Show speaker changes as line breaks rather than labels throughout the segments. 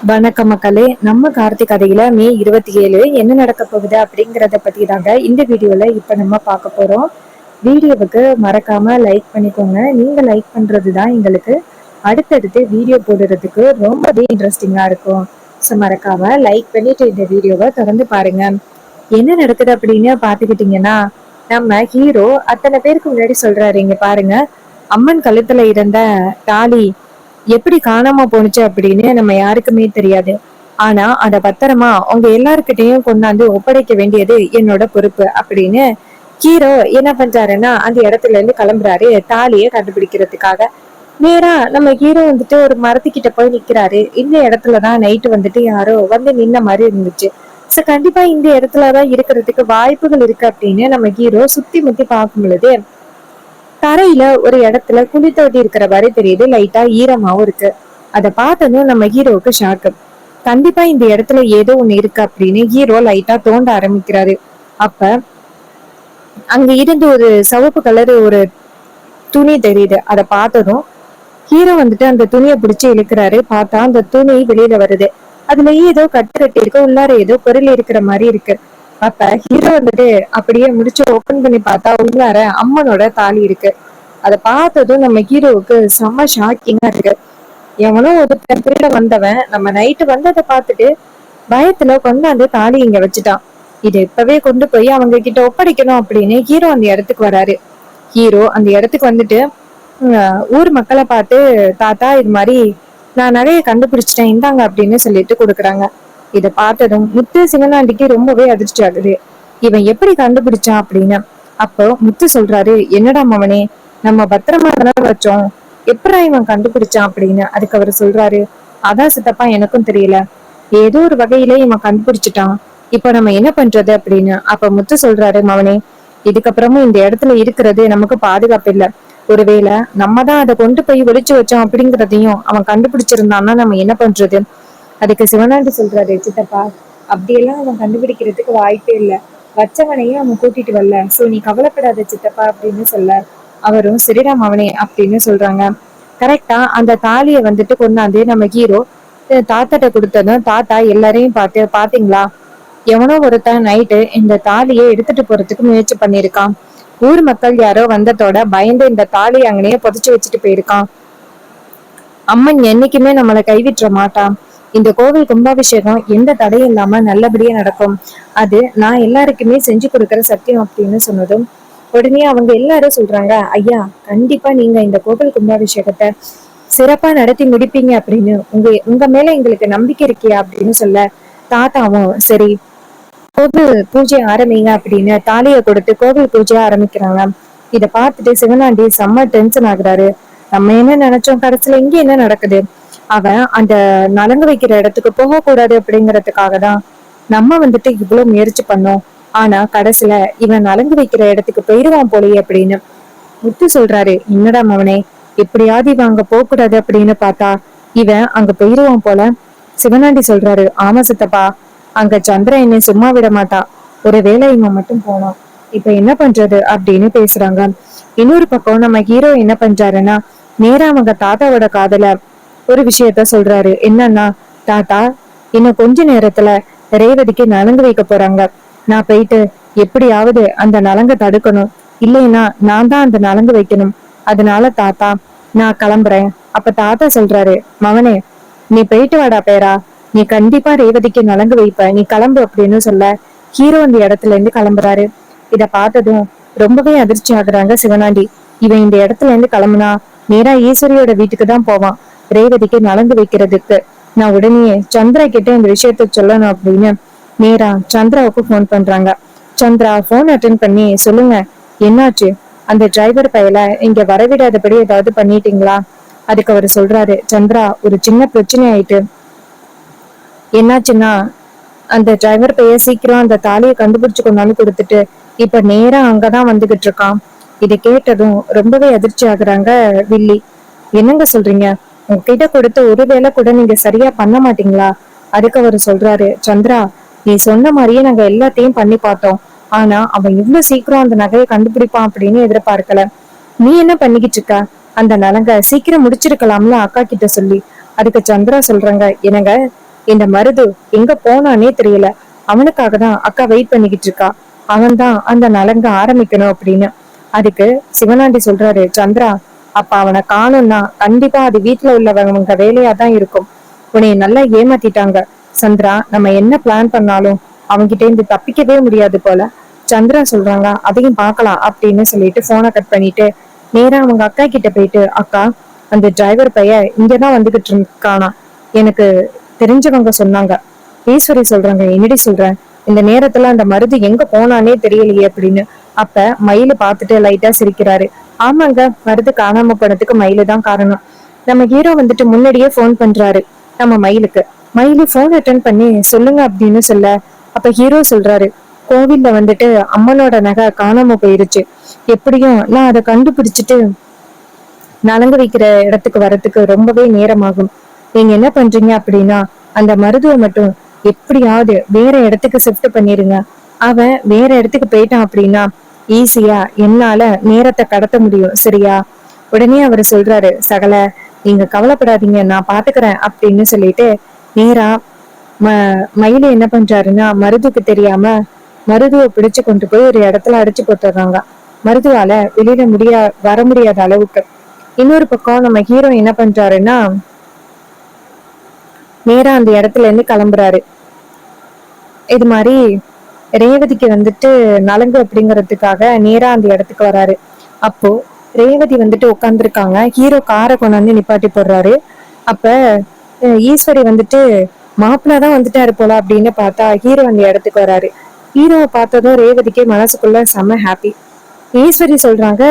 வணக்கம் மக்களே. நம்ம கார்த்திக் கதையில மே 27 என்ன நடக்க போகுது அப்படிங்கறத பத்தி தாங்க இந்த வீடியோல இப்ப நம்ம பார்க்க போறோம். வீடியோவுக்கு மறக்காம லைக் பண்ணிக்கோங்க. நீங்க லைக் பண்றதுதான் எங்களுக்கு அடுத்தடுத்து வீடியோ போடுறதுக்கு ரொம்பவே இன்ட்ரெஸ்டிங்கா இருக்கும். ஸோ மறக்காம லைக் பண்ணிட்டு இந்த வீடியோவை தொடர்ந்து பாருங்க. என்ன நடக்குது அப்படின்னு பாத்துக்கிட்டீங்கன்னா, நம்ம ஹீரோ அத்தனை பேருக்கு முன்னாடி சொல்றாரு, இங்க பாருங்க, அம்மன் கழுத்துல இருந்த தாலி எப்படி காணாம போணுச்சு அப்படின்னு நம்ம யாருக்குமே தெரியாது. ஆனா அத பத்திரமா உங்க எல்லாருக்கிட்டையும் கொண்டாந்து ஒப்படைக்க வேண்டியது என்னோட பொறுப்பு அப்படின்னு ஹீரோ என்ன பண்றாருன்னா அந்த இடத்துல இருந்து கிளம்புறாரு தாலியை கண்டுபிடிக்கிறதுக்காக. நேரா நம்ம ஹீரோ வந்துட்டு ஒரு மரத்துக்கிட்ட போய் நிக்கிறாரு. இந்த இடத்துலதான் நைட்டு வந்துட்டு யாரோ வந்து நின்ன மாதிரி இருந்துச்சு. சோ கண்டிப்பா இந்த இடத்துலதான் இருக்கிறதுக்கு வாய்ப்புகள் இருக்கு அப்படின்னு நம்ம ஹீரோ சுத்தி முத்தி பார்க்கும் பொழுது தரையில ஒரு இடத்துல குழி தோண்டி இருக்கிற மாதிரி தெரியுது. லைட்டா ஈரமாவும் இருக்கு. அதை பார்த்ததும் நம்ம ஹீரோவுக்கு ஷாக்கு. கண்டிப்பா இந்த இடத்துல ஏதோ ஒண்ணு இருக்கு அப்படின்னு ஹீரோ லைட்டா தோண்ட ஆரம்பிக்கிறாரு. அப்ப அங்க இருந்து ஒரு சிவப்பு கலர் ஒரு துணி தெரியுது. அதை பார்த்ததும் ஹீரோ வந்துட்டு அந்த துணியை பிடிச்சு இழுக்கிறாரு. பார்த்தா அந்த துணி வெளியில வருது. அதுல ஏதோ கட்டு கட்டி இருக்கு. உள்ளார ஏதோ பொருள் இருக்கிற மாதிரி இருக்கு. அப்ப ஹீரோ வந்துட்டு அப்படியே முடிச்சு ஓபன் பண்ணி பார்த்தா உள்ளார அம்மனோட தாலி இருக்கு. அதை பார்த்ததும் நம்ம ஹீரோவுக்கு செம்ம ஷாக்கிங்கா இருக்கு. எவனோ ஒரு திருட வந்தவன் நம்ம நைட்டு வந்ததை பார்த்துட்டு பயத்துல கொண்டாந்து தாலி இங்க வச்சுட்டான். இதை இப்பவே கொண்டு போய் அவங்க கிட்ட ஒப்படைக்கணும் அப்படின்னு ஹீரோ அந்த இடத்துக்கு வராரு. ஹீரோ அந்த இடத்துக்கு வந்துட்டு ஊர் மக்களை பார்த்து, தாத்தா இது மாதிரி நான் நிறைய கண்டுபிடிச்சிட்டேன், இந்தாங்க அப்படின்னு சொல்லிட்டு கொடுக்குறாங்க. இதை பார்த்ததும் முத்து சிவனாண்டிக்கு ரொம்பவே அதிர்ச்சி ஆகுது. இவன் எப்படி கண்டுபிடிச்சான் அப்படின்னு. அப்போ முத்து சொல்றாரு, என்னடா மவனே, நம்ம பத்திரமா தானே வச்சோம், எப்படா இவன் கண்டுபிடிச்சான் அப்படின்னு. அதுக்கு அவர் சொல்றாரு, அதான் சித்தப்பா எனக்கும் தெரியல, ஏதோ ஒரு வகையில இவன் கண்டுபிடிச்சிட்டான், இப்ப நம்ம என்ன பண்றது அப்படின்னு. அப்ப முத்து சொல்றாரு, மவனே, இதுக்கப்புறமும் இந்த இடத்துல இருக்கிறது நமக்கு பாதுகாப்பு இல்ல. ஒருவேளை நம்ம தான் அதை கொண்டு போய் ஒளிச்சு வச்சோம் அப்படிங்கிறதையும் அவன் கண்டுபிடிச்சிருந்தான்னா நம்ம என்ன பண்றது. அதுக்கு சிவனாண்டி சொல்றாரு, சித்தப்பா அப்படியெல்லாம் அவன் கண்டுபிடிக்கிறதுக்கு வாய்ப்பே இல்லை, வச்சவனையும் அவன் கூட்டிட்டு வரல, சோ நீ கவலைப்படாத சித்தப்பா அப்படின்னு சொல்ல அவரும் சரிடாம் அவனே அப்படின்னு சொல்றாங்க. கரெக்டா அந்த தாலியை வந்துட்டு கொண்டாந்து நம்ம ஹீரோ தாத்தாட்ட கொடுத்ததும் தாத்தா எல்லாரையும் பார்த்து, பாத்தீங்களா, எவனோ ஒருத்தன் நைட்டு இந்த தாலியை எடுத்துட்டு போறதுக்கு முயற்சி பண்ணிருக்கான். ஊர் மக்கள் யாரோ வந்ததோட பயந்து இந்த தாலியை அங்கனையே புதைச்சு வச்சுட்டு போயிருக்கான். அம்மன் என்னைக்குமே நம்மளை கைவிட்டுற மாட்டான். இந்த கோவில் கும்பாபிஷேகம் எந்த தடையும் இல்லாம நல்லபடியா நடக்கும். அது நான் எல்லாருக்குமே செஞ்சு கொடுக்கற சத்தியம் அப்படின்னு சொன்னதும் உடனே அவங்க எல்லாரும் சொல்றாங்க, ஐயா கண்டிப்பா நீங்க இந்த கோவில் கும்பாபிஷேகத்தை சிறப்பா நடத்தி முடிப்பீங்க அப்படின்னு உங்க உங்க மேல எங்களுக்கு நம்பிக்கை இருக்கியா அப்படின்னு சொல்ல தாத்தாவும் சரி கோவில் பூஜை ஆரம்பிங்க அப்படின்னு தாலியை கொடுத்து கோவில் பூஜையை ஆரம்பிக்கிறாங்க. இத பார்த்துட்டு சிவனாண்டி செம்ம டென்ஷன் ஆகுறாரு. நம்ம என்ன நினைச்சோம், கடைசியில இங்க என்ன நடக்குது. அவன் அந்த நலங்கு வைக்கிற இடத்துக்கு போக கூடாது அப்படிங்கறதுக்காக தான் நம்ம வந்துட்டு இவ்வளவு முயற்சி பண்ணோம். ஆனா கடைசியில இவன் நலங்கு வைக்கிற இடத்துக்கு போயிடுவான் போலயே அப்படின்னு முத்து சொல்றாரு. என்னடா மவனே, எப்படியாவது இவன் அங்க போக கூடாது அப்படின்னு பார்த்தா இவன் அங்க போயிடுவான் போல. சிவனாண்டி சொல்றாரு, ஆமா சித்தப்பா, அங்க சந்திர என்னை சும்மா விட மாட்டா, ஒருவேளை இவன் மட்டும் போனான், இப்ப என்ன பண்றது அப்படின்னு பேசுறாங்க. இன்னொரு பக்கம் நம்ம ஹீரோ என்ன பண்றாருன்னா நேரா அவங்க தாத்தாவோட காதல ஒரு விஷயத்த சொல்றாரு. என்னன்னா, தாத்தா இன்னும் கொஞ்ச நேரத்துல ரேவதிக்கு நலங்கு வைக்க போறாங்க, நான் போயிட்டு எப்படியாவது அந்த நலங்க தடுக்கணும், இல்லைன்னா நான் தான் அந்த நலங்கு வைக்கணும், அதனால தாத்தா நான் கிளம்புறேன். அப்ப தாத்தா சொல்றாரு, மவனே நீ போயிட்டு வாடா பேரா, நீ கண்டிப்பா ரேவதிக்கு நலங்கு வைப்ப, நீ கிளம்பு அப்படின்னு சொல்ல ஹீரோ அந்த இடத்துல இருந்து கிளம்புறாரு. இத பார்த்ததும் ரொம்பவே அதிர்ச்சி ஆகுறாங்க சிவனாண்டி. இவன் இந்த இடத்துல இருந்து கிளம்புனா நேரா ஈஸ்வரியோட வீட்டுக்கு தான் போவான், ரேவதிக்கு நலங்கு வைக்கிறதுக்கு. நான் உடனே சந்திரா கிட்ட இந்த விஷயத்த சொல்லணும் அப்படின்னு நேரா சந்திராவுக்கு போன் பண்றாங்க. சந்திரா போன் அட்டென்ட் பண்ணி, சொல்லுங்க என்னாச்சு, அந்த டிரைவர் பயல இங்க வரவிடாதபடி ஏதாவது பண்ணிட்டீங்களா. அதுக்கு அவர் சொல்றாரு, சந்திரா ஒரு சின்ன பிரச்சனை ஆயிட்டு. என்னாச்சுன்னா அந்த டிரைவர் பைய சீக்கிரம் அந்த தாலியை கண்டுபிடிச்சு கொண்டாந்து கொடுத்துட்டு இப்ப நேரா அங்கதான் வந்துகிட்டு இருக்கான். இதை கேட்டதும் ரொம்பவே அதிர்ச்சி ஆகுறாங்க வில்லி. என்னங்க சொல்றீங்க, உங்ககிட்ட கொடுத்த ஒரு வேலை கூட நீங்க சரியா பண்ண மாட்டீங்களா. அதுக்கு அவர் சொல்றாரு, சந்திரா நீ சொன்ன மாதிரியே நாங்க எல்லாத்தையும் பண்ணி பார்த்தோம், ஆனா அவன் இவ்வளவு சீக்கிரம் அந்த நகையை கண்டுபிடிப்பான் அப்படின்னு எதிர்பார்க்கல. நீ என்ன பண்ணிக்கிட்டு இருக்க, அந்த நலங்க சீக்கிரம் முடிச்சிருக்கலாம்ல அக்கா கிட்ட சொல்லி. அதுக்கு சந்திரா சொல்றாங்க, என்னங்க இந்த மருது எங்க போனானே தெரியல. அவனுக்காக தான் அக்கா வெயிட் பண்ணிக்கிட்டு இருக்கா. அவன் தான் அந்த நலங்க ஆரம்பிக்கணும் அப்படின்னு. அதுக்கு சிவனாண்டி சொல்றாரு, சந்திரா, அப்ப அவனை காணும்னா கண்டிப்பா அது வீட்டுல உள்ளவங்க வேலையா தான் இருக்கும். உன்னைய நல்லா ஏமாத்திட்டாங்க சந்திரா. நம்ம என்ன பிளான் பண்ணாலும் அவன்கிட்ட இருந்து தப்பிக்கவே முடியாது போல. சந்திரா சொல்றாங்க, அதையும் பார்க்கலாம் அப்படின்னு சொல்லிட்டு போனை கட் பண்ணிட்டு நேரா அவங்க அக்கா கிட்ட போயிட்டு, அக்கா, அந்த டிரைவர் பையன் இங்கதான் வந்துகிட்டு இருக்கானா, எனக்கு தெரிஞ்சவங்க சொன்னாங்க. ஈஸ்வரி சொல்றாங்க, என்னடி சொல்றேன், இந்த நேரத்துல அந்த மருது எங்க போனானே தெரியலையே அப்படின்னு. அப்ப மயிலு பார்த்துட்டு லைட்டா சிரிக்கிறாரு. ஆமாங்க, மருது காணாம போனதுக்கு மயிலு தான் காரணம். நம்ம ஹீரோ வந்துட்டு முன்னாடியே போன் பண்றாரு நம்ம மயிலுக்கு. மயிலு போன் அட்டன் பண்ணி சொல்லுங்க அப்படின்னு சொல்ல, அப்ப ஹீரோ சொல்றாரு, கோவில்ல வந்துட்டு அம்மனோட நகை காணாம போயிருச்சு. எப்படியும் நான் அதை கண்டுபிடிச்சிட்டு நலங்கு வைக்கிற இடத்துக்கு வரத்துக்கு ரொம்பவே நேரமாகும். நீங்க என்ன பண்றீங்க அப்படின்னா, அந்த மருதுவை மட்டும் எப்படியாவது வேற இடத்துக்கு ஷிஃப்ட் பண்ணிருங்க. அவன் வேற இடத்துக்கு போயிட்டான் அப்படின்னா ஈஸியா என்னால நேரத்தை கடத்த முடியும், சரியா? உடனே அவர் சொல்றாரு, சகல, நீங்க கவலைப்படாதீங்க, நான் பாத்துக்கிறேன் அப்படின்னு சொல்லிட்டு நேரா மயில என்ன பண்றாருன்னா, மருதுக்கு தெரியாம மருதுவை பிடிச்சு கொண்டு போய் ஒரு இடத்துல அடைச்சு போட்டுறாங்க. மருதுவால வெளியில வர முடியாத அளவுக்கு. இன்னொரு பக்கம் நம்ம ஹீரோ என்ன பண்றாருன்னா, நேரா அந்த இடத்துல இருந்து கிளம்புறாரு. இது மாதிரி ரேவதிக்கு வந்துட்டு நலங்கு அப்படிங்கறதுக்காக நேரா அந்த இடத்துக்கு வராரு. அப்போ ரேவதி வந்துட்டு உட்காந்துருக்காங்க. ஹீரோ காரை கொண்டாந்து நிப்பாட்டி போடுறாரு. அப்ப ஈஸ்வரி வந்துட்டு மாப்பிள்ளதான் வந்துட்டாரு போல அப்படின்னு பார்த்தா ஹீரோ அந்த இடத்துக்கு வராரு. ஹீரோவை பார்த்ததும் ரேவதிக்கு மனசுக்குள்ள செம்ம ஹாப்பி. ஈஸ்வரி சொல்றாங்க,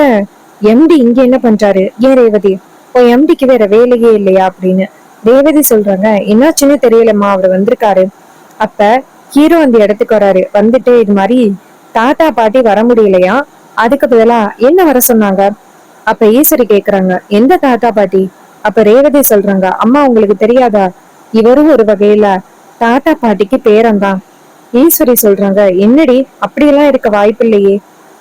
எம்டி இங்க என்ன பண்றாரு? ஏன் ரேவதி, உன் எம்டிக்கு வேற வேலையே இல்லையா அப்படின்னு. ரேவதி சொல்றாங்க, என்னாச்சுன்னு தெரியலம்மா, அவர் வந்திருக்காரு. அப்ப ஹீரோ அந்த இடத்துக்கு வராரு. வந்துட்டு இது மாதிரி தாத்தா பாட்டி வர முடியலையா, அதுக்கு பதிலா என்ன வர சொன்னாங்க. அப்ப ஈஸ்வரி கேக்குறாங்க, எந்த தாத்தா பாட்டி? அப்ப ரேவதி சொல்றாங்க, அம்மா உங்களுக்கு தெரியாதா, இவரும் ஒரு வகையில தாத்தா பாட்டிக்கு பேரன்தான். ஈஸ்வரி சொல்றாங்க, என்னடி அப்படியெல்லாம் இருக்க வாய்ப்பு இல்லையே.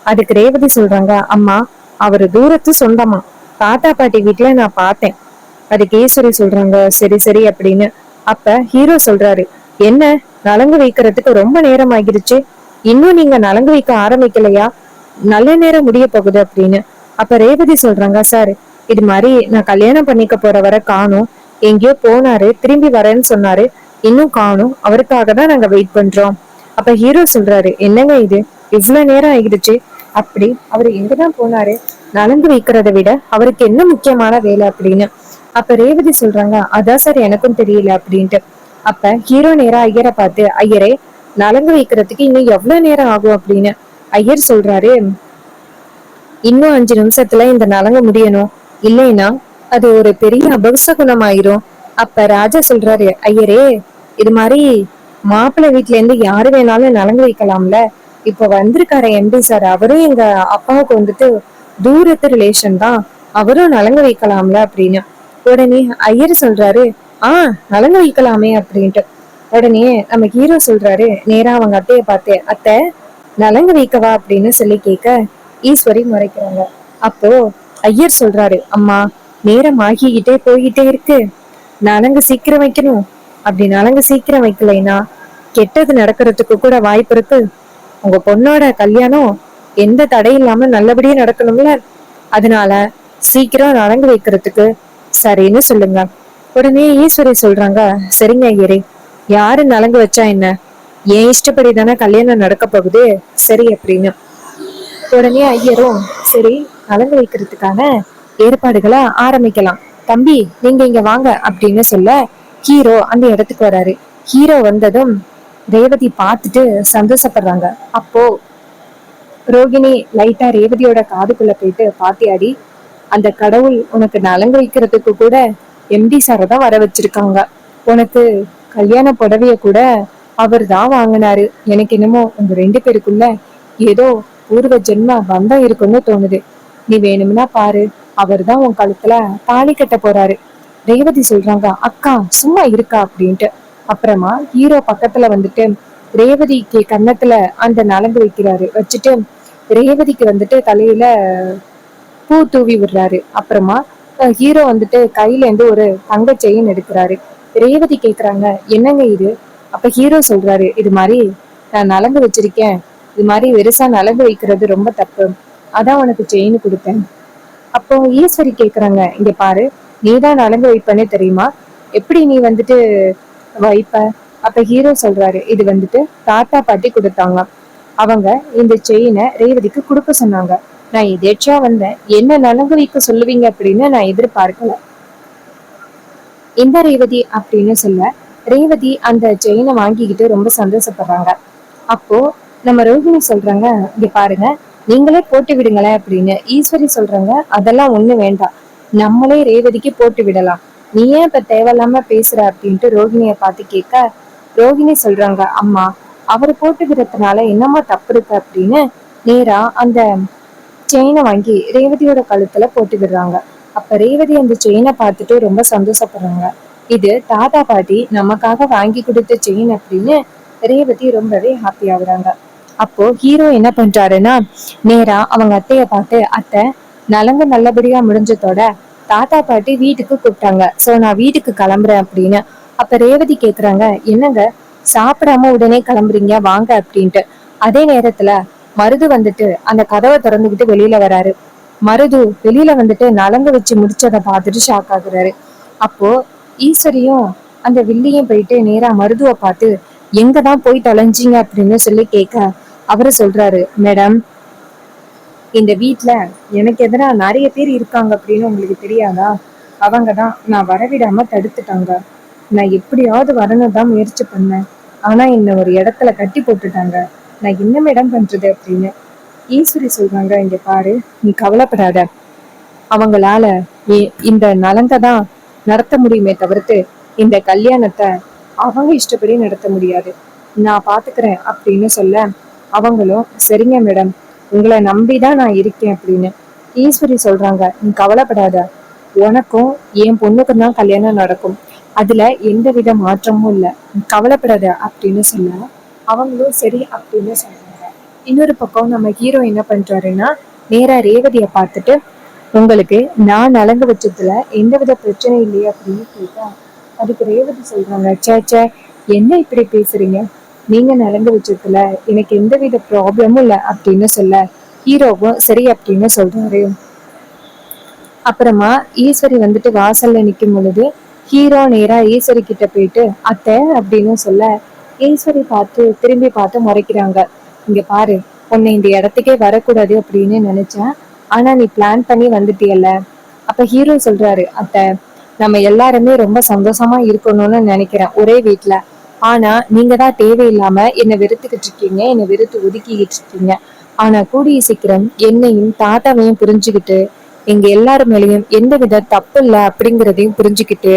அதுக்கு ரேவதி சொல்றாங்க, அம்மா, அவரு தூரத்து சொந்தமா, தாத்தா பாட்டி வீட்டுல நான் பார்த்தேன். அதுக்கு ஈஸ்வரி சொல்றாங்க, சரி சரி அப்படின்னு. அப்ப ஹீரோ சொல்றாரு, என்ன, நலங்கு வைக்கிறதுக்கு ரொம்ப நேரம் ஆகிருச்சு, இன்னும் நீங்க நலங்கு வைக்க ஆரம்பிக்கலையா, நல்ல நேரம் முடிய போகுது அப்படின்னு. அப்ப ரேவதி சொல்றாங்க, சார், இது மாதிரி நான் கல்யாணம் பண்ணிக்க போறவரை காணும், எங்கேயோ போனாரு, திரும்பி வரேன்னு சொன்னாரு, இன்னும் காணும், அவருக்காக தான் நாங்க வெயிட் பண்றோம். அப்ப ஹீரோ சொல்றாரு, என்னங்க இது, இவ்வளவு நேரம் ஆகிடுச்சு, அப்படி அவரு எங்கதான் போனாரு, நலங்கு வைக்கிறத விட அவருக்கு என்ன முக்கியமான வேலை அப்படின்னு. அப்ப ரேவதி சொல்றாங்க, அதான் சார் எனக்கும் தெரியல அப்படின்ட்டு. அப்ப ஹீரோ நேரா ஐயரை பார்த்து, ஐயரே, நலங்கு வைக்கிறதுக்கு இன்னும் எவ்வளவு நேரம் ஆகும் அப்படின்னு. ஐயர் சொல்றாரு, இன்னும் 5 நிமிஷத்துல இந்த நலங்கு முடியணும், இல்லைன்னா அது ஒரு பெரிய அபசகுணம் ஆயிரும். அப்ப ராஜா சொல்றாரு, ஐயரே, இது மாதிரி மாப்பிள்ளை வீட்டுல இருந்து யாரு வேணாலும் நலங்கு வைக்கலாம்ல, இப்ப வந்திருக்காரு எம்டி சார், அவரும் எங்க அப்பாவுக்கு வந்துட்டு தூரத்து ரிலேஷன் தான், அவரும் நலங்கு வைக்கலாம்ல அப்படின்னு. உடனே ஐயர் சொல்றாரு, நலங்கு வைக்கலாமே அப்படின்ட்டு. உடனே நம்ம ஹீரோ சொல்றாரு, நேரா அவங்க அத்தைய பார்த்து, அத்தை, நலங்கு வைக்கவா அப்படின்னு சொல்லி கேட்க ஈஸ்வரி முறைக்கிறாங்க. அப்போ ஐயர் சொல்றாரு, அம்மா, நேரம் ஆகிக்கிட்டே போய்கிட்டே இருக்கு, நலங்கு சீக்கிரம் வைக்கணும், அப்படி நலங்கு சீக்கிரம் வைக்கலைன்னா கெட்டது நடக்கிறதுக்கு கூட வாய்ப்பு இருக்கு. உங்க பொண்ணோட கல்யாணம் எந்த தடை இல்லாம நல்லபடியா நடக்கணும்ல, அதனால சீக்கிரம் நலங்கு வைக்கிறதுக்கு சரின்னு சொல்லுங்க. உடனே ஈஸ்வரி சொல்றாங்க, சரிங்க ஐயரே, யாரு நலங்கு வச்சா என்ன, என் இஷ்டப்படி தானே கல்யாணம் நடக்க போகுது, சரி அப்படின்னு. உடனே ஐயரும், சரி, நலங்கு வைக்கிறதுக்கான ஏற்பாடுகளை ஆரம்பிக்கலாம், தம்பி நீங்க இங்க வாங்க அப்படின்னு சொல்ல ஹீரோ அந்த இடத்துக்கு வராரு. ஹீரோ வந்ததும் ரேவதி பார்த்துட்டு சந்தோஷப்படுறாங்க. அப்போ ரோகிணி லைட்டா ரேவதியோட காதுக்குள்ள போயிட்டு, பாத்தியாடி, அந்த கடவுள் உனக்கு நலங்கு வைக்கிறதுக்கு கூட எம்டி சாரை தான் வர வச்சிருக்காங்க, உனக்கு கல்யாண புடவைய கூட அவர் தான் வாங்கினாரு. எனக்கு என்னமோ உங்க 2 பேருக்குள்ள ஏதோ பூர்வ ஜென்ம பந்தம் இருக்குன்னு தோணுது, நீ வேணும்னா பாரு, அவர் தான் உன் கழுத்துல தாலி கட்ட போறாரு. ரேவதி சொல்றாங்க, அக்கா சும்மா இருக்கா அப்படின்ட்டு. அப்புறமா ஹீரோ பக்கத்துல வந்துட்டு ரேவதிக்கு கன்னத்துல அந்த நலங்கு வைக்கிறாரு. வச்சுட்டு ரேவதிக்கு வந்துட்டு தலையில பூ தூவி விடுறாரு. அப்புறமா ஹீரோ வந்துட்டு கையில இருந்து ஒரு தங்க செயின் எடுக்கிறாரு. ரேவதி கேக்குறாங்க, என்னங்க இது? அப்ப ஹீரோ சொல்றாரு, இது மாதிரி நான் நலங்கு வச்சிருக்கேன், இது மாதிரி வெறுசா நலங்கு வைக்கிறது ரொம்ப தப்பு, அதான் உனக்கு செயின் கொடுத்தேன். அப்போ ஈஸ்வரி கேக்குறாங்க, இங்க பாரு, நீதான் நலங்கு வைப்பனே தெரியுமா, எப்படி நீ வந்துட்டு வைப்ப? அப்ப ஹீரோ சொல்றாரு, இது வந்துட்டு தாத்தா பாட்டி கொடுத்தாங்க, அவங்க இந்த செயினை ரேவதிக்கு கொடுக்க சொன்னாங்க, நான் எதேச்சியா வந்தேன், என்ன நலங்கு வைக்க சொல்லுவீங்க அப்படின்னு நான் எதிர்பார்க்கல. இந்த ரேவதி அப்படின்னு சொல்ல ரேவதி அந்த செயினை வாங்கிக்கிட்டு ரொம்ப சந்தோஷப்படுறாங்க. அப்போ நம்ம ரோஹிணி சொல்றாங்க, இங்க பாருங்க, நீங்களே போட்டு விடுங்களேன் அப்படின்னு. ஈஸ்வரி சொல்றாங்க, அதெல்லாம் ஒண்ணு வேண்டாம், நம்மளே ரேவதிக்கு போட்டு விடலாம், நீ ஏன் இப்ப தேவையில்லாம பேசுற அப்படின்ட்டு ரோஹிணிய பார்த்து கேட்க, ரோஹிணி சொல்றாங்க, அம்மா, அவர் போட்டு விடுறதுனால என்னம்மா தப்பு இருக்கு அப்படின்னு நேரா அந்த செயினை வாங்கி ரேவதியோட கழுத்துல போட்டு விடுறாங்க. அப்ப ரேவதி அந்த செயினை பார்த்துட்டு ரொம்ப சந்தோஷப்படுறாங்க. இது தாத்தா பாட்டி நமக்காக வாங்கி கொடுத்த செயின் அப்படின்னு ரேவதி ரொம்பவே ஹாப்பி ஆகுறாங்க. அப்போ ஹீரோ என்ன பண்றாருன்னா, நேரா அவங்க அத்தைய பார்த்து, அத்தை, நலங்கு நல்லபடியா முடிஞ்சதோட தாத்தா பாட்டி வீட்டுக்கு கூப்பிட்டாங்க, சோ நான் வீட்டுக்கு கிளம்புறேன் அப்படின்னு. அப்ப ரேவதி கேக்குறாங்க, என்னங்க சாப்பிடாம உடனே கிளம்புறீங்க, வாங்க அப்படின்ட்டு. அதே நேரத்துல மருது வந்துட்டு அந்த கதவை திறந்துகிட்டு வெளியில வராரு. மருது வெளியில வந்துட்டு நலங்கு வச்சு முடிச்சதை பார்த்துட்டு ஷாக் ஆகுறாரு. அப்போ ஈஸ்வரியும் அந்த வில்லியும் போயிட்டு நேரா மருதுவை பார்த்து, எங்கதான் போய் தொலைஞ்சிங்க அப்படின்னு சொல்லி கேட்க, அவரு சொல்றாரு, மேடம், இந்த வீட்டுல எனக்கு எதிராக நிறைய பேர் இருக்காங்க அப்படின்னு உங்களுக்கு தெரியாதா, அவங்கதான் நான் வரவிடாம தடுத்துட்டாங்க, நான் எப்படியாவது வரணும் தான் முயற்சி பண்ணேன், ஆனா என்ன ஒரு இடத்துல கட்டி போட்டுட்டாங்க, நான் என்ன மேடம் பண்றது அப்படின்னு. ஈஸ்வரி சொல்றாங்க, இங்க பாரு, நீ கவலைப்படாத, அவங்களால இந்த நலங்க தான் நடத்த முடியுமே தவிர்த்து இந்த கல்யாணத்தை அவங்க இஷ்டப்படி நடத்த முடியாது, நான் பாத்துக்கிறேன் அப்படின்னு சொல்ல, அவங்களும் சரிங்க மேடம், உங்களை நம்பிதான் நான் இருக்கேன் அப்படின்னு. ஈஸ்வரி சொல்றாங்க, நீ கவலைப்படாத, உனக்கும் என் பொண்ணுக்கும் தான் கல்யாணம் நடக்கும், அதுல எந்த வித மாற்றமும் இல்லை, கவலைப்படாத அப்படின்னு சொல்ல, அவங்களும் சரி அப்படின்னு சொல்றாங்க. இன்னொரு பக்கம் நம்ம ஹீரோ என்ன பண்றாருன்னா, நேரா ரேவதிய பார்த்துட்டு, உங்களுக்கு நான் நலங்கு வச்சதுல எந்தவித பிரச்சனை இல்லையே அப்படின்னு கேட்டா, அதுக்கு ரேவதி சொல்றாங்க, சே, என்ன இப்படி பேசுறீங்க, நீங்க நலங்கு வச்சதுல எனக்கு எந்தவித ப்ராப்ளமும் இல்லை அப்படின்னு சொல்ல, ஹீரோவும் சரி அப்படின்னு சொல்றாரு. அப்புறமா ஈஸ்வரி வந்துட்டு வாசல்ல நிக்கும் பொழுது ஹீரோ நேரா ஈஸ்வரி கிட்ட போயிட்டு, அத்தை அப்படின்னு சொல்ல, ஈஸ்வரி பார்த்து திரும்பி பார்த்து முறைக்கிறாங்க, இங்க பாரு, உன்னை இந்த இடத்துக்கே வரக்கூடாது அப்படின்னு நினைச்சேன், ஆனா நீ பிளான் பண்ணி வந்துட்டியல்ல. அப்ப ஹீரோ சொல்றாரு, அத்தை, நம்ம எல்லாருமே ரொம்ப சந்தோஷமா இருக்கணும்னு நினைக்கிறேன் ஒரே வீட்டுல, ஆனா நீங்க தான் தேவையில்லாம என்னை வெறுத்துக்கிட்டு இருக்கீங்க, என்னை வெறுத்து ஒதுக்கிக்கிட்டு இருக்கீங்க, ஆனா கூடிய சீக்கிரம் என்னையும் தாத்தாவையும் புரிஞ்சுக்கிட்டு எங்க எல்லாரு மேலேயும் எந்த வித தப்பு இல்ல அப்படிங்கிறதையும் புரிஞ்சுக்கிட்டு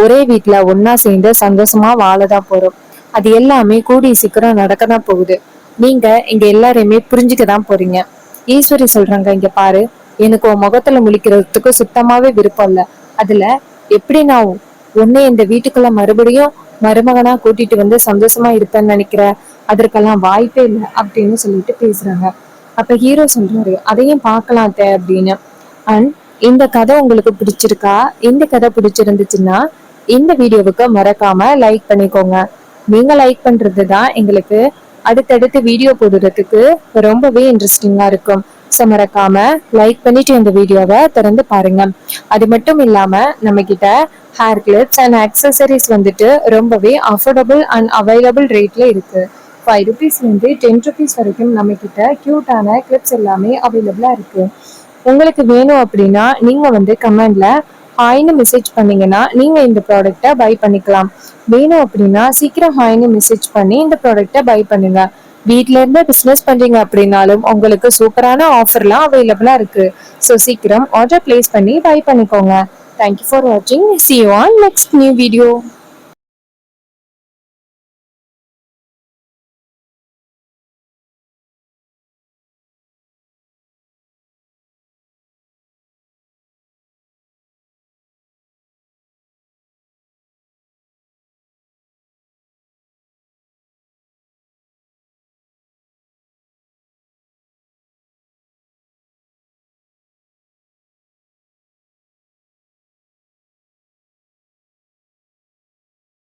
ஒரே வீட்டுல ஒன்னா சேர்ந்து சந்தோஷமா வாழதான் போறோம், அது எல்லாமே கூடிய சீக்கிரம் நடக்கதான் போகுது, நீங்க எங்க எல்லாரையுமே புரிஞ்சுக்கதான் போறீங்க. ஈஸ்வரி சொல்றாங்க, இங்க பாரு, எனக்கு உன் முகத்துல முழிக்கிறதுக்கு சுத்தமாவே விருப்பம் இல்ல, அதுல எப்படி நான் உன்னை இந்த வீட்டுக்குள்ள மறுபடியும் மருமகனா கூட்டிட்டு வந்து சந்தோஷமா இருப்பேன்னு நினைக்கிற, அதற்கெல்லாம் வாய்ப்பே இல்லை அப்படின்னு சொல்லிட்டு பேசுறாங்க. அப்ப ஹீரோ சொல்றாரு, அதையும் பார்க்கலாம் அத்தை அப்படின்னு. அண்ட் இந்த கதை உங்களுக்கு பிடிச்சிருக்கா? இந்த கதை பிடிச்சிருந்துச்சுன்னா இந்த வீடியோவுக்கு மறக்காம லைக் பண்ணிக்கோங்க. நீங்க லைக் பண்றது தான் எங்களுக்கு அடுத்தடுத்து வீடியோ போடுறதுக்கு ரொம்பவே இன்ட்ரெஸ்டிங்கா இருக்கும். ஸோ மறக்காம லைக் பண்ணிட்டு இந்த வீடியோவை திறந்து பாருங்க. அது மட்டும் இல்லாம நம்ம கிட்ட ஹேர் கிளிப்ஸ் அண்ட் ஆக்சசரிஸ் வந்துட்டு ரொம்பவே அஃபோர்டபுள் அண்ட் அவைலபிள் ரேட்ல இருக்கு. 5 rupees to 10 rupees வரைக்கும் நம்ம கிட்ட கியூட்டான கிளிப்ஸ் எல்லாமே அவைலபிளா இருக்கு. உங்களுக்கு வேணும் அப்படின்னா நீங்க வந்து கமெண்ட்ல ஹாய்னு மெசேஜ் பண்ணீங்கன்னா நீங்க இந்த ப்ராடக்ட்டை பை பண்ணிக்கலாம். வேணும் அப்படின்னா சீக்கிரம் ஹாய்னு மெசேஜ் பண்ணி இந்த ப்ராடக்ட்டை பை பண்ணுங்க. வீட்ல இருந்து பிசினஸ் பண்றீங்க அப்படின்னாலும் உங்களுக்கு சூப்பரான ஆஃபர்லாம் அவைலபிளா இருக்கு. ஸோ சீக்கிரம் ஆர்டர் பிளேஸ் பண்ணி பை பண்ணிக்கோங்க. தேங்க்யூ ஃபார் வாட்சிங். See you on next new video.